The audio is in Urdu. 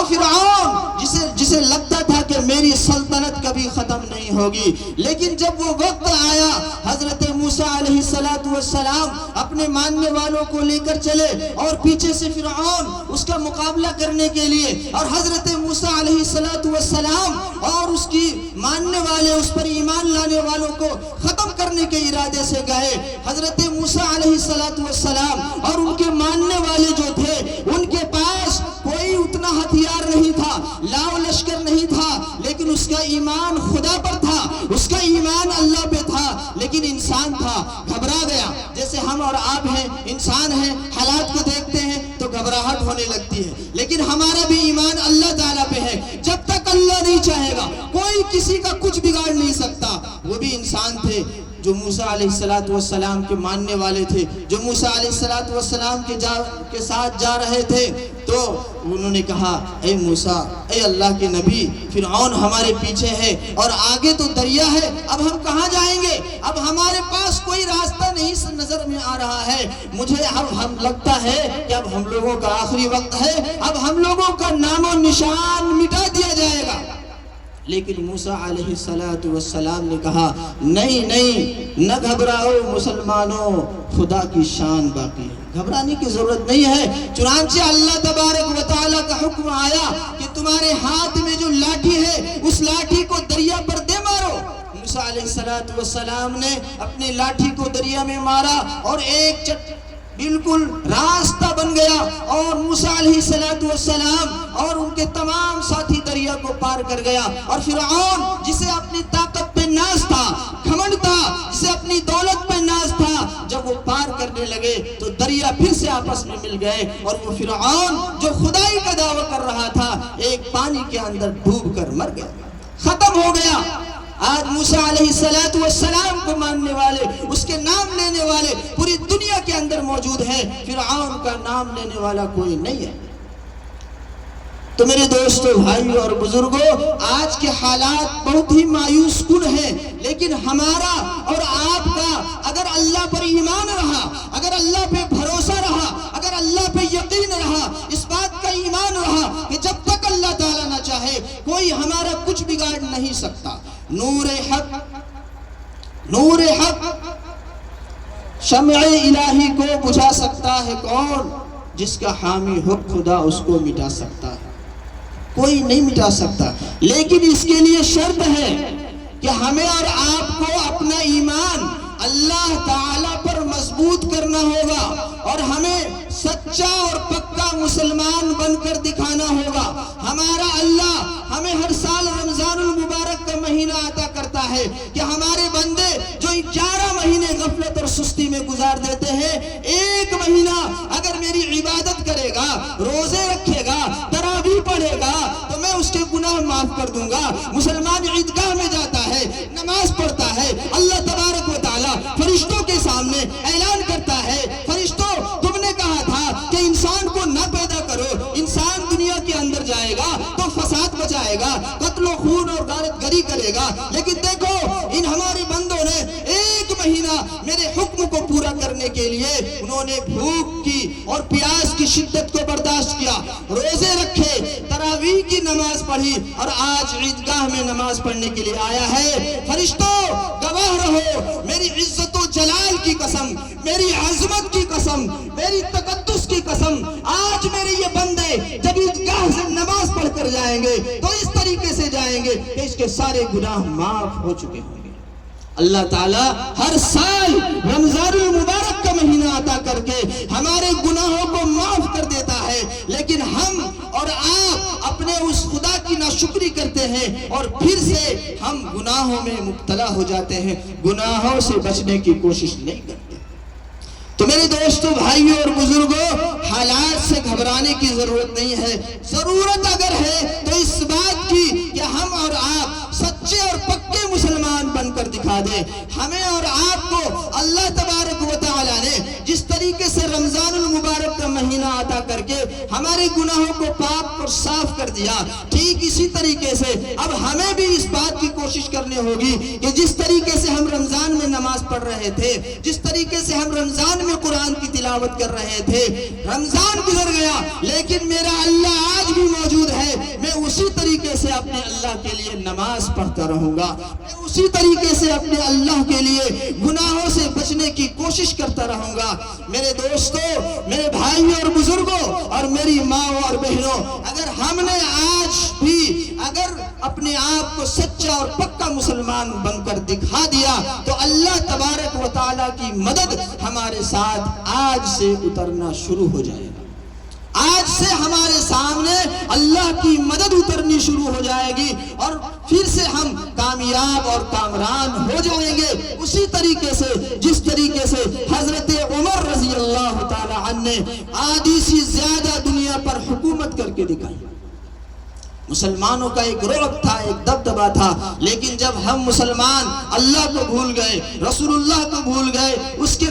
وہ فرعون جسے لگتا تھا کہ میری سلطنت کبھی ختم نہیں ہوگی، لیکن جب وہ وقت آیا حضرت موسیٰ علیہ السلام اپنے ماننے والوں کو لے کر چلے اور پیچھے سے فرعون اس کا مقابلہ کرنے کے لیے، اور حضرت موسیٰ علیہ السلام اور اس کی ماننے والے، اس پر ایمان لانے والوں کو ختم کرنے کے ارادے سے گئے۔ حضرت موسیٰ علیہ السلام اور ان کے ماننے والے جو تھے ان کے پاس کوئی اتنا ہتھیار نہیں تھا، لاؤ لشکر نہیں تھا، لیکن اس کا ایمان خدا پر تھا، اس کا ایمان اللہ پہ تھا، لیکن انسان تھا، گھبرا گیا۔ جیسے ہم اور آپ ہیں، انسان ہیں، حالات کو دیکھتے ہیں تو گھبراہٹ ہونے لگتی ہے، لیکن ہمارا بھی ایمان اللہ تعالیٰ پہ ہے۔ جب تک اللہ نہیں چاہے گا کوئی کسی کا کچھ بگاڑ نہیں سکتا۔ وہ بھی انسان تھے جو موسیٰ علیہ السلام کے ماننے والے تھے، جو موسیٰ علیہ السلام کے ساتھ جا رہے تھے، تو انہوں نے کہا اے موسیٰ، اے اللہ کے نبی، فرعون ہمارے پیچھے ہے اور آگے تو دریا ہے، اب ہم کہاں جائیں گے؟ اب ہمارے پاس کوئی راستہ نہیں نظر میں آ رہا ہے، مجھے اب ہم لگتا ہے کہ اب ہم لوگوں کا آخری وقت ہے، اب ہم لوگوں کا نام و نشان مٹا دیا جائے گا۔ لیکن موسیٰ علیہ السلام نے کہا نہیں، نہ گھبراؤ مسلمانوں، خدا کی شان باقی ہے، گھبرانے کی ضرورت نہیں ہے۔ چنانچہ اللہ تبارک و تعالیٰ کا حکم آیا کہ تمہارے ہاتھ میں جو لاٹھی ہے اس لاٹھی کو دریا پر دے مارو۔ موسیٰ علیہ السلام نے اپنی لاٹھی کو دریا میں مارا اور ایک بالکل راستہ بن گیا، اور موسیٰ علیہ السلام اور ان کے تمام ساتھی دریا کو پار کر گیا۔ اور فرعون جسے اپنی طاقت پہ ناز تھا، گھمنڈ تھا، جسے اپنی دولت پہ ناز تھا، جب وہ پار کرنے لگے تو دریا پھر سے آپس میں مل گئے، اور وہ فرعون جو خدائی کا دعویٰ کر رہا تھا ایک پانی کے اندر ڈوب کر مر گیا، ختم ہو گیا۔ آج موسیٰ علیہ السلام کو ماننے والے، اس کے نام لینے والے پوری دنیا کے اندر موجود ہیں، فرعون کا نام لینے والا کوئی نہیں ہے۔ تو میرے دوستو، بھائیو اور بزرگوں، آج کے حالات بہت ہی مایوس کن ہیں، لیکن ہمارا اور آپ کا اگر اللہ پر ایمان رہا، اگر اللہ پہ بھروسہ رہا، اگر اللہ پہ یقین رہا، اس بات کا ایمان رہا کہ جب تک اللہ تعالیٰ نہ چاہے کوئی ہمارا کچھ بگاڑ نہیں سکتا۔ نور حق شمع الہی کو بجھا سکتا ہے کون؟ جس کا حامی ہو خدا اس کو مٹا سکتا ہے، کوئی نہیں مٹا سکتا۔ لیکن اس کے لیے شرط ہے کہ ہمیں اور آپ کو اپنا ایمان اللہ تعالیٰ پر مضبوط کرنا ہوگا، اور ہمیں سچا اور پکا مسلمان بن کر دکھانا ہوگا۔ ہمارا اللہ ہمیں ہر سال رمضان المبارک کا مہینہ عطا کرتا ہے کہ ہمارے بندے جو 11 مہینے غفلت اور سستی میں گزار دیتے ہیں، ایک مہینہ اگر میری عبادت کرے گا، روزے رکھے گا، تراویح پڑھے گا، تو میں اس کے گناہ معاف کر دوں گا۔ مسلمان عیدگاہ میں جاتا ہے، نماز پڑھتا ہے، اللہ تبارک و تعالیٰ فرشتوں کے سامنے اعلان کرتا ہے، فرشتوں تم نے کہا تھا کہ انسان کو نہ پیدا کرو، انسان دنیا کے اندر جائے گا تو فساد مچائے گا، قتل و خون اور غارت گری کرے گا، لیکن دیکھو ان ہمارے بندوں نے ایک مہینہ میرے حکم کو پورا کرنے کے لیے انہوں نے بھوک کی اور پیاس کی شدت کو برداشت کیا، روزے رکھے، تراویح کی نماز پڑھی، اور آج عیدگاہ میں نماز پڑھنے کے لیے آیا ہے۔ فرشتوں گواہ رہو، میری عزت و جلال کی قسم، میری عظمت کی قسم، میری تقدس کی قسم، آج میرے یہ بندے جب عیدگاہ سے نماز پڑھ کر جائیں گے تو اس طریقے سے جائیں گے کہ اس کے سارے گناہ معاف ہو چکے ہوں گے۔ اللہ تعالیٰ ہر سال رمضان المبارک کا مہینہ عطا کر کے ہمارے گناہوں کو معاف کر دیتا ہے، لیکن ہم اور آپ اپنے اس خدا کی ناشکری کرتے ہیں اور پھر سے ہم گناہوں میں مبتلا ہو جاتے ہیں، گناہوں سے بچنے کی کوشش نہیں کرتے۔ تو میرے دوستو، بھائیوں اور بزرگوں، حالات سے گھبرانے کی ضرورت نہیں ہے۔ ضرورت اگر ہے تو اس بات کی کہ ہم اور آپ سچے اور پکے مسلمان بن کر دکھا دیں۔ ہمیں اور آپ کو اللہ تبارک و تعالیٰ نے جس طریقے سے رمضان المبارک کا مہینہ عطا کر کے ہمارے گناہوں کو پاک اور صاف کر دیا، ٹھیک اسی طریقے سے اب ہمیں بھی اس بات کی کوشش کرنی ہوگی کہ جس طریقے سے ہم رمضان میں نماز پڑھ رہے تھے، جس طریقے سے ہم رمضان میں قرآن کی تلاوت کر رہے تھے، رمضان گزر گیا لیکن میرا اللہ آج بھی موجود ہے، سے اپنے اللہ کے لیے نماز پڑھتا رہوں گا، میں اسی طریقے سے اپنے اللہ کے لیے گناہوں سے بچنے کی کوشش کرتا رہوں گا۔ میرے دوستوں، میرے بھائیوں اور بزرگوں اور میری ماں اور بہنوں، اگر ہم نے آج بھی اپنے آپ کو سچا اور پکا مسلمان بن کر دکھا دیا تو اللہ تبارک و تعالیٰ کی مدد ہمارے ساتھ آج سے اترنا شروع ہو جائے گا۔ آج سے ہمارے سامنے اللہ کی مدد اترنی شروع ہو جائے گی اور پھر سے ہم کامیاب اور کامران ہو جائیں گے، اسی طریقے سے جس طریقے سے حضرت عمر رضی اللہ تعالی عنہ نے آدھی سے زیادہ دنیا پر حکومت کر کے دکھائی۔ مسلمانوں کا ایک رعب تھا، ایک دبدبا تھا، لیکن جب ہم مسلمان اللہ کو بھول گئے، رسول اللہ کو بھول گئے، اس کے